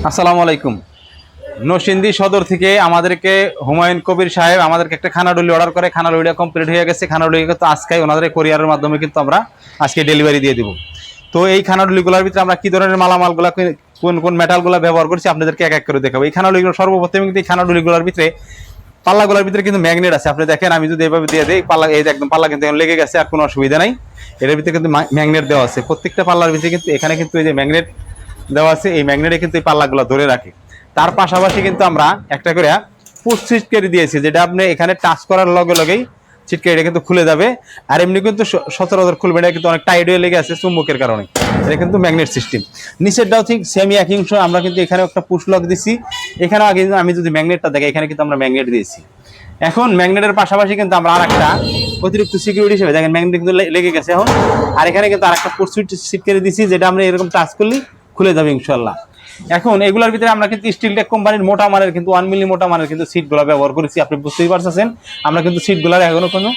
আসসালামু আলাইকুম। নরসিংদী সদর থেকে আমাদেরকে হুমায়ুন কবির সাহেব আমাদেরকে একটা খানাডুলি অর্ডার করে, খানাডুলিটা কমপ্লিট হয়ে গেছে। খানাডুলি কিন্তু আজকে ওনাদের কোরিয়ারের মাধ্যমে কিন্তু আমরা আজকে ডেলিভারি দিয়ে দিব। তো এই খানাডুলিগুলোর ভিতরে আমরা কি ধরনের মালামালগুলো, কোন কোন মেটালগুলো ব্যবহার করছি আপনাদেরকে এক এক করে দেখাবো। এই খানাডুলিগুলো সর্বপ্রথম কিন্তু এই খানাডুলিগুলোর ভিতরে পাল্লাগুলোর ভিতরে কিন্তু ম্যাগনেট আছে। আপনি দেখেন, আমি যদি এইভাবে দিয়ে দিই, পাল্লা এই একদম পাল্লা কিন্তু লেগে গেছে, আর কোনো অসুবিধা নাই। এটার ভিতরে কিন্তু ম্যাগনেট দেওয়া আছে। প্রত্যেকটা পাল্লার ভিতরে কিন্তু এখানে কিন্তু এই যে ম্যাগনেট দেওয়া আছে, এই ম্যাগনেটে কিন্তু এই পাল্লাগুলো ধরে রাখে। তার পাশাপাশি কিন্তু আমরা একটা করে পুশ সিটকেরি দিয়েছি, যেটা আপনি এখানে টাচ করার লগে লগেই সিটকেরিটা কিন্তু খুলে যাবে। আর এমনি কিন্তু সচরাচর খুলবে না, কিন্তু অনেক টাইট হয়ে লেগে আছে চুম্বকের কারণে। এটা কিন্তু ম্যাগনেট সিস্টেম। নিচেরটাও ঠিক সেমি একই অংশ। আমরা কিন্তু এখানে একটা পুশ লক দিছি। এখানে আগে আমি যদি ম্যাগনেটটা দেখি, এখানে কিন্তু আমরা ম্যাগনেট দিয়েছি। এখন ম্যাগনেটের পাশাপাশি কিন্তু আমরা আর একটা অতিরিক্ত সিকিউরিটি হিসেবে দেখেন ম্যাগনেট কিন্তু লেগে গেছে এখন। আর এখানে কিন্তু আর একটা পুশ সিটকেরি দিছি, যেটা আমরা এরকম টাচ করলেই খুলে যাবে ইনশাল্লাহ। এখন এগুলোর ভিতরে আমরা কিন্তু স্টিলটেক কোম্পানির মোটা মানের কিন্তু 1 মিলি মোটা মানের কিন্তু সিটগুলো ব্যবহার করেছি। আপনি বুঝতেই পারছেন, আমরা কিন্তু সিটগুলোর এখনো কোনো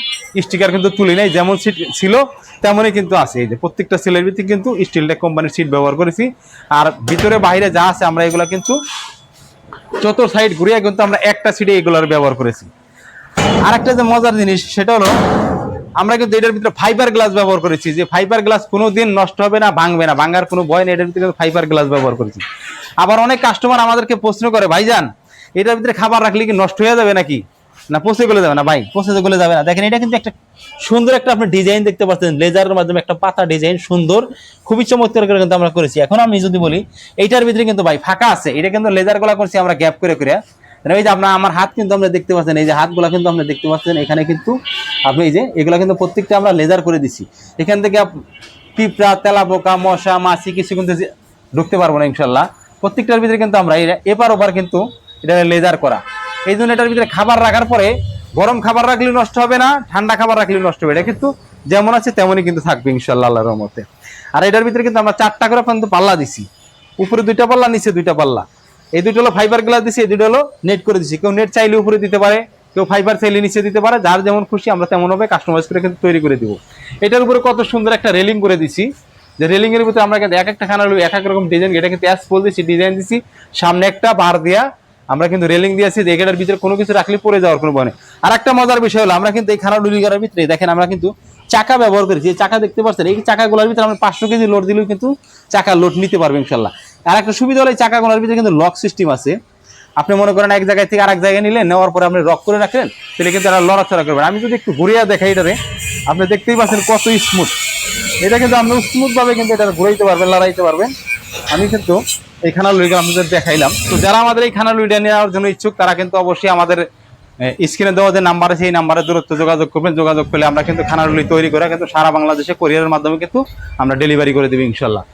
স্টিকার কিন্তু তুলি নাই। যেমন সিট ছিল তেমনই কিন্তু আছে। এই যে প্রত্যেকটা সিলের ভিতরে কিন্তু স্টিলটেক কোম্পানির সিট ব্যবহার করেছি। আর ভিতরে বাইরে যা আছে আমরা এগুলো কিন্তু চতুর সাইড ঘুরিয়ে কিন্তু আমরা একটা সিটে এগুলোর ব্যবহার করেছি। আর একটা যে মজার জিনিস, সেটা হলো আমরা কিন্তু এটার ভিতরে ফাইবার গ্লাস ব্যবহার করেছি। যে ফাইবার গ্লাস কোনোদিন নষ্ট হবে না, ভাঙবে না, ভাঙার কোনো ভয় নেই। এটার ভিতরে ফাইবার গ্লাস ব্যবহার করেছি। আবার অনেক কাস্টমার আমাদেরকে প্রশ্ন করে, ভাইজান এটার ভিতরে খাবার রাখলে কি নষ্ট হয়ে যাবে নাকি, না পচে গলে যাবে না? ভাই, পচে গলে যাবে না। দেখেন, এটা কিন্তু একটা সুন্দর একটা আপনি ডিজাইন দেখতে পাচ্ছেন, লেজারের মাধ্যমে একটা পাতা ডিজাইন, সুন্দর, খুবই চমৎকার করে কিন্তু আমরা করেছি। এখন আমি যদি বলি, এইটার ভিতরে কিন্তু ভাই ফাঁকা আছে, এটা কিন্তু লেজার গুলা করছি আমরা গ্যাপ করে করে। এই যে আপনার আমার হাত কিন্তু আমরা দেখতে পাচ্ছেন, এই যে হাতগুলা কিন্তু আপনি দেখতে পাচ্ছেন, এখানে কিন্তু আপনি এই যে এগুলা কিন্তু প্রত্যেকটা আমরা লেজার করে দিছি। এখান থেকে পিঁপড়া, তেলাপোকা, মশা, মাছি কিছু কিন্তু ঢুকতে পারবো না ইনশাল্লাহ। প্রত্যেকটার ভিতরে কিন্তু আমরা এপার ওপার কিন্তু এটা লেজার করা। এই জন্য এটার ভিতরে খাবার রাখার পরে গরম খাবার রাখলে নষ্ট হবে না, ঠান্ডা খাবার রাখলে নষ্ট হবে। এটা কিন্তু যেমন আছে তেমনই কিন্তু থাকবে ইনশাল্লাহ আল্লাহর রহমতে। আর এটার ভিতরে কিন্তু আমরা 4টা করে কিন্তু পাল্লা দিছি, উপরে 2টা পাল্লা, নিচে 2টা পাল্লা। এই 2টা হলো ফাইবার গ্লাস দিছি, এই 2টা হলো নেট করে দিছি। কেউ নেট চাইলে উপরে দিতে পারে, কেউ ফাইবার চাইলে নিচে দিতে পারে। যার যেমন খুশি আমরা তেমন ভাবে কাস্টমাইজ করে কিন্তু তৈরি করে দিব। এটার উপরে কত সুন্দর একটা রেলিং করে দিছি, যে রেলিং এর ভিতরে আমরা কিন্তু এক একটা খানা এক এক রকম ডিজাইন, এটা কিন্তু অ্যাসপল দিছি, ডিজাইন দিছি। সামনে একটা বার দিয়া আমরা কিন্তু রেলিং দিয়েছি, এটার ভিতরে কোনো কিছু রাখলে পড়ে যাওয়ার কোনো ভয় নেই। আর একটা মজার বিষয় হলো, আমরা কিন্তু এই খানা ডুলি করার ভিতরে দেখেন আমরা কিন্তু চাকা ব্যবহার করেছি। এই চাকা দেখতে পাচ্ছেন, এই চাকাগুলোর ভিতরে আমরা 500 কেজি লোড দিলেও কিন্তু চাকার লোড নিতে পারবে ইনশাল্লাহ। আর একটা সুবিধা হলো, এই চাকাগুলোর ভিতরে কিন্তু লক সিস্টেম আছে। আপনি মনে করেন এক জায়গায় থেকে আরেক জায়গায় নিলেন, নেওয়ার পরে আপনি লক করে রাখলেন, তাহলে কিন্তু এরা লড়াচড়া করবেন। আমি যদি একটু ঘুরিয়ে দেখাই এটারে, আপনি দেখতেই পাচ্ছেন কত স্মুথ। এটা কিন্তু আপনি স্মুথ ভাবে কিন্তু এটা ঘুরাইতে পারবেন, লড়াইতে পারবেন। আমি কিন্তু এই খানা লুইটা আপনাদের দেখাইলাম। তো যারা আমাদের এই খানা লুইটা নেওয়ার জন্য ইচ্ছুক, তারা কিন্তু অবশ্যই আমাদের স্ক্রিনে দেওয়া যে নাম্বার আছে, এই নাম্বারে দূরত্ব যোগাযোগ করবেন। যোগাযোগ করলে আমরা কিন্তু খানা লুই তৈরি করে কিন্তু সারা বাংলাদেশে কোরিয়ারের মাধ্যমে কিন্তু আমরা ডেলিভারি করে দেবো ইনশাল্লাহ।